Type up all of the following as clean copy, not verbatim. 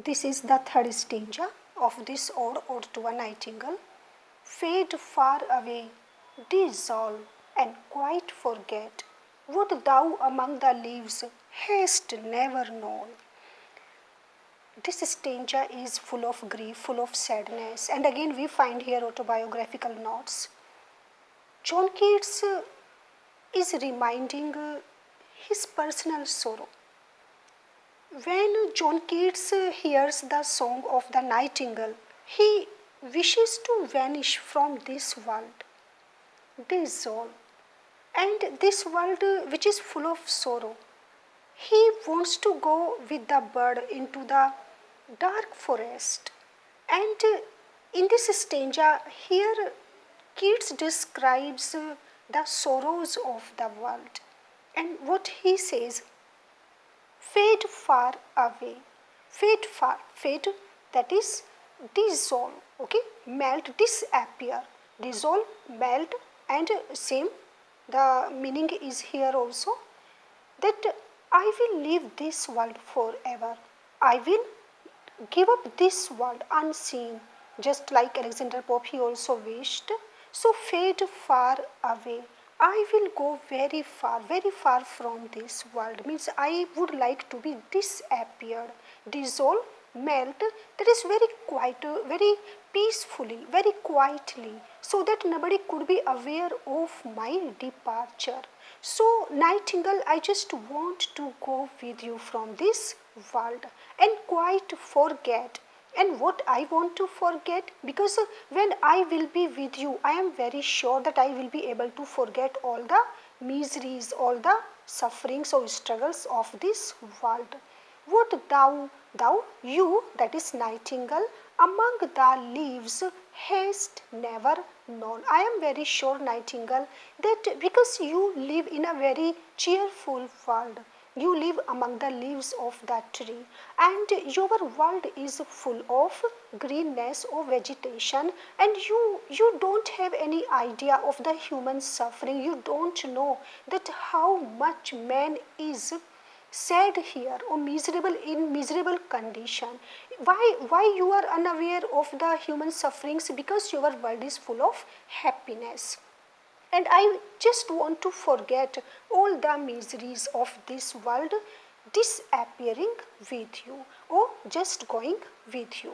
This is the third stanza of this ode to a nightingale. Fade far away, dissolve, and quite forget what thou among the leaves hast never known. This stanza is full of grief, full of sadness, and again we find here autobiographical notes. John Keats is reminding his personal sorrow. When John Keats hears the song of the nightingale, he wishes to vanish from this world, dissolve, and this world which is full of sorrow. He wants to go with the bird into the dark forest. And in this stanza, here Keats describes the sorrows of the world. And what he says, fade far away, fade that is dissolve, okay, melt, disappear, dissolve, melt, and same the meaning is here also, that I will leave this world forever. I will give up this world unseen, just like Alexander Pope he also wished. So fade far away. I will go very far from this world. Means I would like to be disappeared, dissolve, melt. That is very quiet, very peacefully, very quietly, so that nobody could be aware of my departure. So, Nightingale, I just want to go with you from this world and quite forget. And what I want to forget, because when I will be with you, I am very sure that I will be able to forget all the miseries, all the sufferings or struggles of this world. What you, that is Nightingale, among the leaves hast never known. I am very sure, Nightingale, that because you live in a very cheerful world, you live among the leaves of that tree, and your world is full of greenness or vegetation, and you don't have any idea of the human suffering. You don't know that how much man is sad here or miserable, in miserable condition. Why you are unaware of the human sufferings? Because your world is full of happiness. And I just want to forget all the miseries of this world, disappearing with you or just going with you.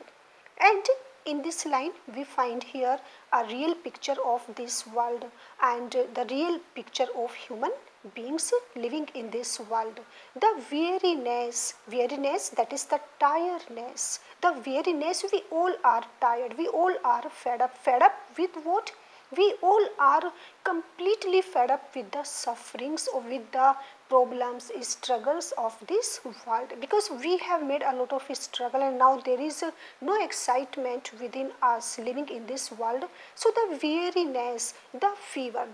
And in this line we find here a real picture of this world and the real picture of human beings living in this world. The weariness, that is the tiredness, the weariness, we all are tired, we all are fed up with what? We all are completely fed up with the sufferings or with the problems, struggles of this world, because we have made a lot of struggle and now there is no excitement within us living in this world. So the weariness, the fever,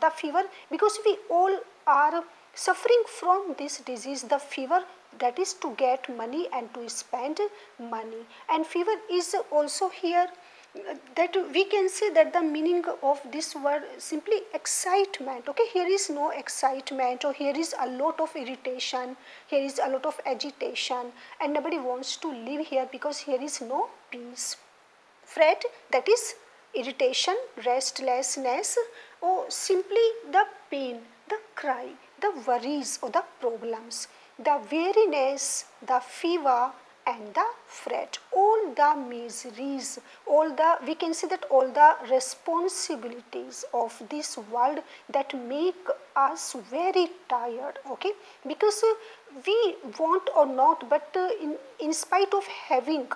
because we all are suffering from this disease, the fever, that is to get money and to spend money. And fever is also here, that we can say that the meaning of this word simply excitement. Okay, here is no excitement, or here is a lot of irritation, here is a lot of agitation, and nobody wants to live here because here is no peace. Fret, that is irritation, restlessness, or simply the pain, the cry, the worries or the problems, the weariness, the fever, and the fret, all the miseries, all the, we can say that all the responsibilities of this world that make us very tired. Okay, because we want or not, but in spite of having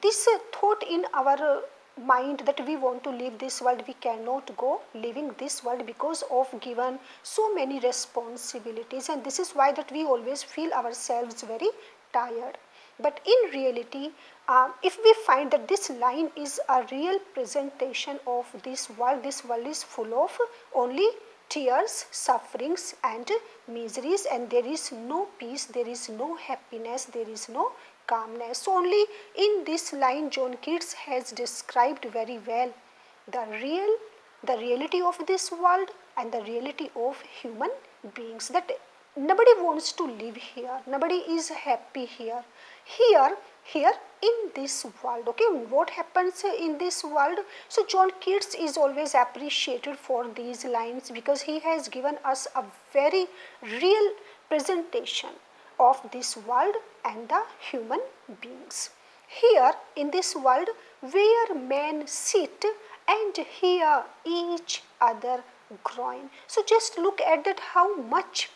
this thought in our mind that we want to leave this world, we cannot go leaving this world because of given so many responsibilities, and this is why that we always feel ourselves very tired. But in reality, if we find that this line is a real presentation of this world is full of only tears, sufferings, and miseries, and there is no peace, there is no happiness, there is no calmness. So only in this line John Keats has described very well the reality of this world and the reality of human beings, that nobody wants to live here, nobody is happy here. Here here in this world. Okay, what happens in this world? So John Keats is always appreciated for these lines because he has given us a very real presentation of this world and the human beings. Here in this world where men sit and hear each other groan. So just look at that, how much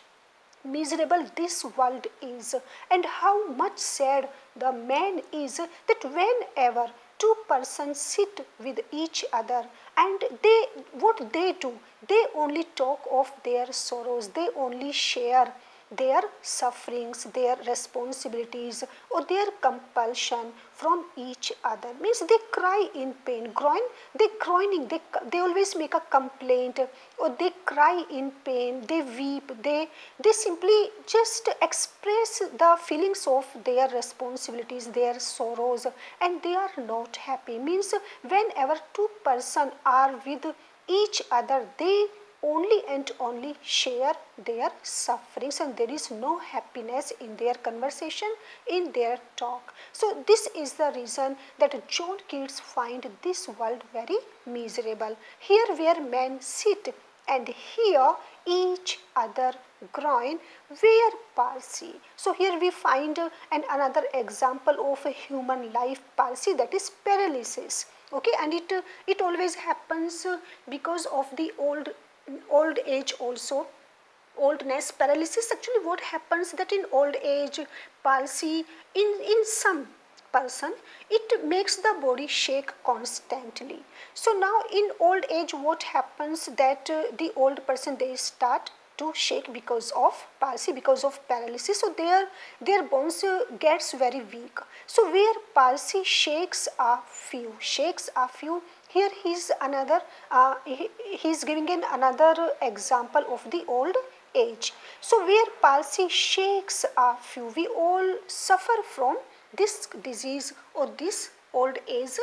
miserable this world is and how much sad the man is, that whenever two persons sit with each other and they, what they do, they only talk of their sorrows, they only share their sufferings, their responsibilities or their compulsion from each other. Means they cry in pain, groan, they groaning, they always make a complaint or they cry in pain, they weep, they simply just express the feelings of their responsibilities, their sorrows, and they are not happy. Means whenever two persons are with each other, they only and only share their sufferings and there is no happiness in their conversation, in their talk. So this is the reason that John Keats find this world very miserable. Here where men sit and hear each other groan, where Parsi. So here we find another example of a human life, Parsi, that is paralysis. Okay, and it always happens because of the old age also, oldness, paralysis. Actually what happens that in old age, palsy, in some person, it makes the body shake constantly. So now in old age what happens that the old person, they start to shake because of palsy, because of paralysis. So their bones gets very weak. So where palsy shakes a few, here he is another, he is giving in another example of the old age. So where palsy shakes a few, we all suffer from this disease or this old age,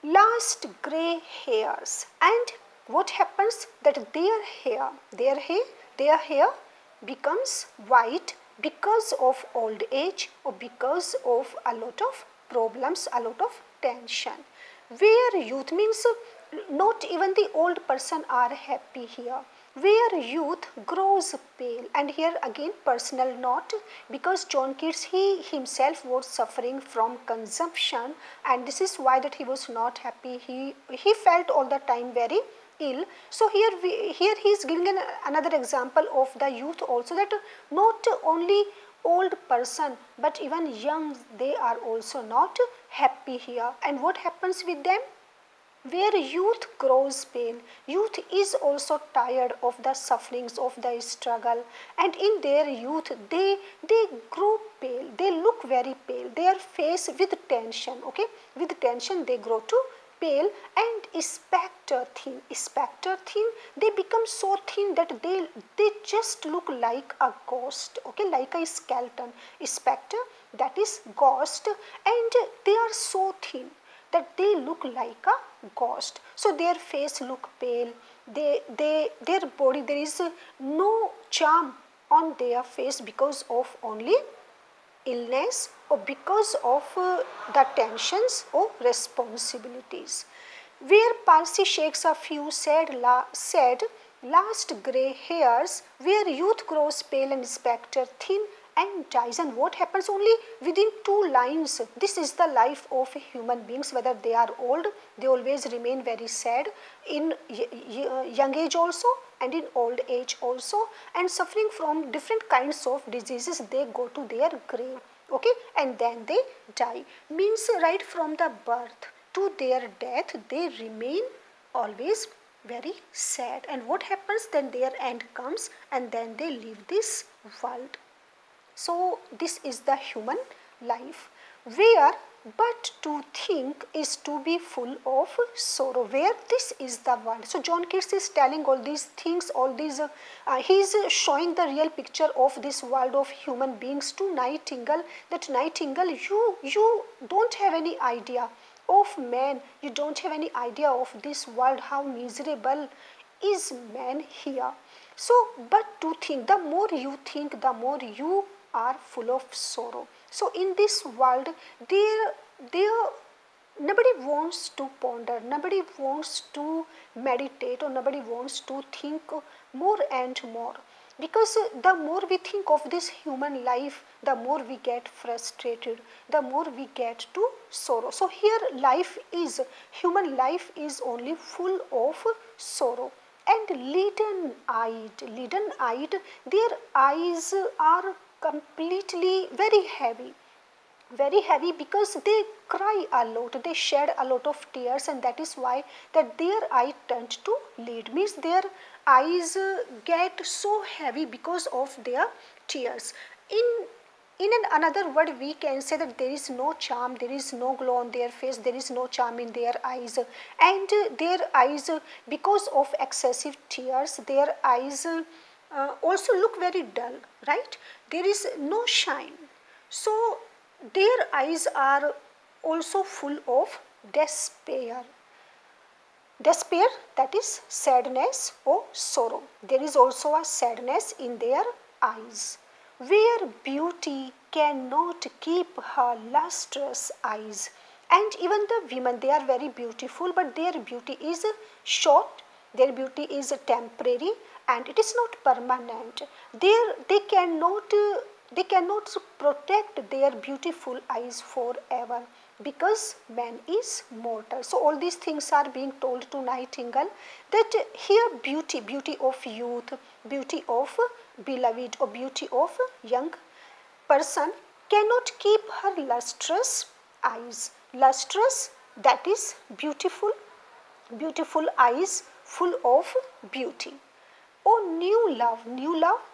last grey hairs. And what happens that their hair becomes white because of old age or because of a lot of problems, a lot of tension. Where youth, means not even the old person are happy here. Where youth grows pale, and here again personal note, because John Keats, he himself was suffering from consumption, and this is why that he was not happy. He felt all the time very ill. So here he is giving another example of the youth also, that not only old person but even young, they are also not happy here. And what happens with them? Where youth grows pale, youth is also tired of the sufferings of the struggle, and in their youth they grow pale, they look very pale, their face with tension, okay, with tension they grow to pale and spectre thin, they become so thin that they just look like a ghost, okay, like a skeleton. Spectre, that is ghost, and they are so thin that they look like a ghost. So their face look pale, their body, there is no charm on their face because of only illness or because of the tensions or responsibilities. Where palsy shakes a few said last grey hairs, where youth grows pale and spectre thin and dies. And what happens only within 2 lines? This is the life of human beings, whether they are old, they always remain very sad, in young age also and in old age also, and suffering from different kinds of diseases, they go to their grave, okay, and then they die. Means right from the birth to their death, they remain always very sad. And what happens then? Their end comes and then they leave this world. So this is the human life, where but to think is to be full of sorrow, where this is the world. So John Keats is telling all these things, all these, he is showing the real picture of this world of human beings to Nightingale, that Nightingale, you don't have any idea of man, you don't have any idea of this world, how miserable is man here. So but to think, the more you think, the more you are full of sorrow. So in this world, there nobody wants to ponder, nobody wants to meditate, or nobody wants to think more and more. Because the more we think of this human life, the more we get frustrated, the more we get to sorrow. So here human life is only full of sorrow. And leaden eyed, their eyes are completely very heavy, because they cry a lot, they shed a lot of tears, and that is why that their eye turned to lead, means their eyes get so heavy because of their tears. In another word, we can say that there is no charm, there is no glow on their face, there is no charm in their eyes, and their eyes, because of excessive tears, their eyes also look very dull, right? There is no shine. So their eyes are also full of despair. Despair, that is sadness or sorrow. There is also a sadness in their eyes, where beauty cannot keep her lustrous eyes. And even the women, they are very beautiful, but their beauty is short, their beauty is temporary, and it is not permanent. They cannot protect their beautiful eyes forever, because man is mortal. So all these things are being told to Nightingale, that here beauty of youth, beauty of beloved, or beauty of young person cannot keep her lustrous eyes. Lustrous, that is beautiful, beautiful eyes full of beauty. Oh, new love,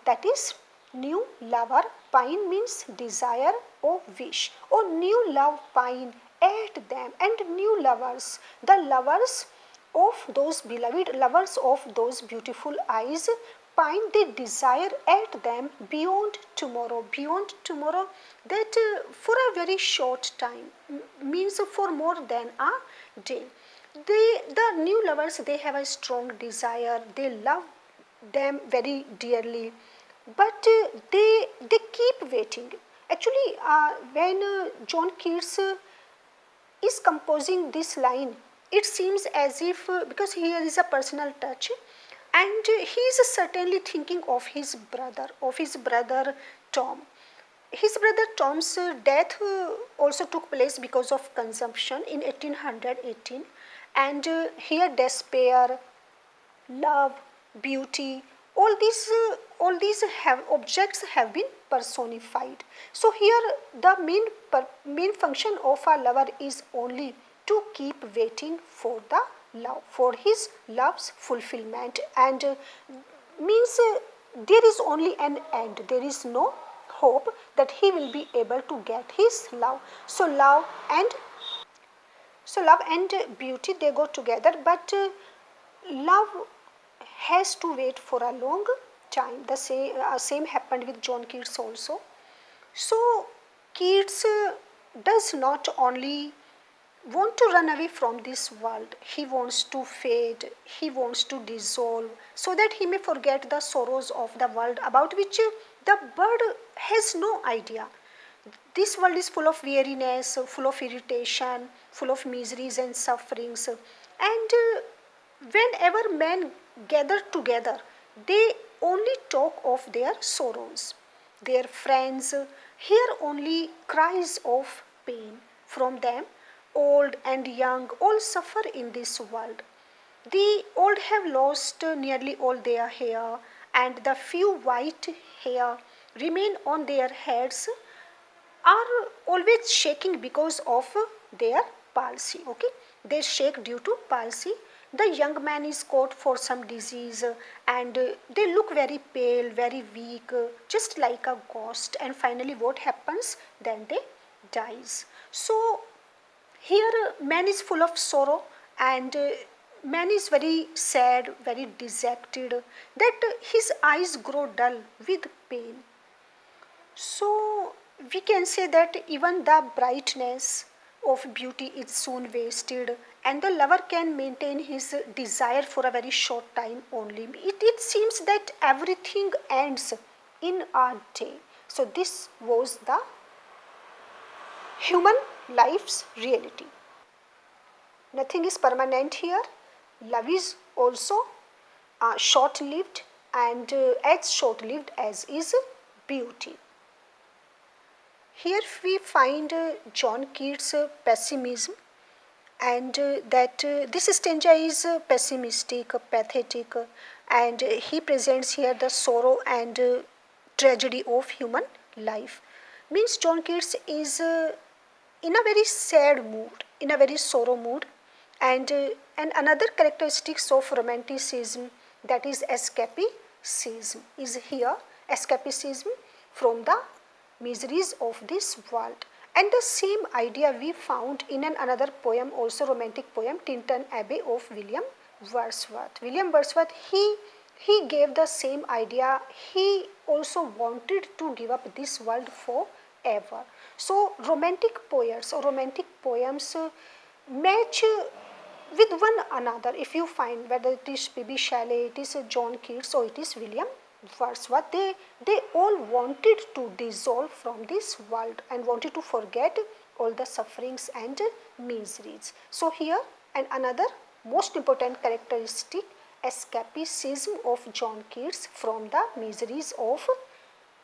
that is new lover. Pine means desire or wish. Oh, new love pine at them, and new lovers, the lovers of those beloved, lovers of those beautiful eyes, pine, they desire at them beyond tomorrow. Beyond tomorrow, that for a very short time, means for more than a day. The new lovers, they have a strong desire, they love them very dearly, but they keep waiting. Actually, when John Keats is composing this line, it seems as if, because here is a personal touch, and he is certainly thinking of his brother Tom. His brother Tom's death also took place because of consumption in 1818, and here despair, love, beauty, all these have objects have been personified. So here the main function of a lover is only to keep waiting for the love, for his love's fulfillment, and means there is only an end, there is no hope that he will be able to get his love. So love and beauty, they go together, but love has to wait for a long time. The same happened with John Keats also. So Keats does not only want to run away from this world, he wants to fade, he wants to dissolve, so that he may forget the sorrows of the world, about which the bird has no idea. This world is full of weariness, full of irritation, full of miseries and sufferings, and whenever men gather together, they only talk of their sorrows. Their friends hear only cries of pain from them. Old and young all suffer in this world. The old have lost nearly all their hair, and the few white hair remain on their heads are always shaking because of their palsy. Okay, they shake due to palsy. The young man is caught for some disease, and they look very pale, very weak, just like a ghost, and finally what happens, then they dies. So here man is full of sorrow, and man is very sad, very dejected, that his eyes grow dull with pain. So we can say that even the brightness of beauty is soon wasted, and the lover can maintain his desire for a very short time only. It seems that everything ends in a day. So this was the human life's reality. Nothing is permanent here. Love is also short lived, and as short lived as is beauty. Here we find John Keats' pessimism, and that this stanza is pessimistic, pathetic, and he presents here the sorrow and tragedy of human life. Means John Keats is in a very sad mood, in a very sorrow mood, and another characteristics of romanticism, that is escapism, is here escapism from the miseries of this world. And the same idea we found in another poem, also romantic poem, Tintern Abbey of William Wordsworth. William Wordsworth, he gave the same idea. He also wanted to give up this world forever. So romantic poets or romantic poems match with one another. If you find whether it is B.B. Shelley, it is John Keats, or it is William Wordsworth, they all wanted to dissolve from this world and wanted to forget all the sufferings and miseries. So here, and another most important characteristic, escapism of John Keats from the miseries of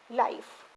life.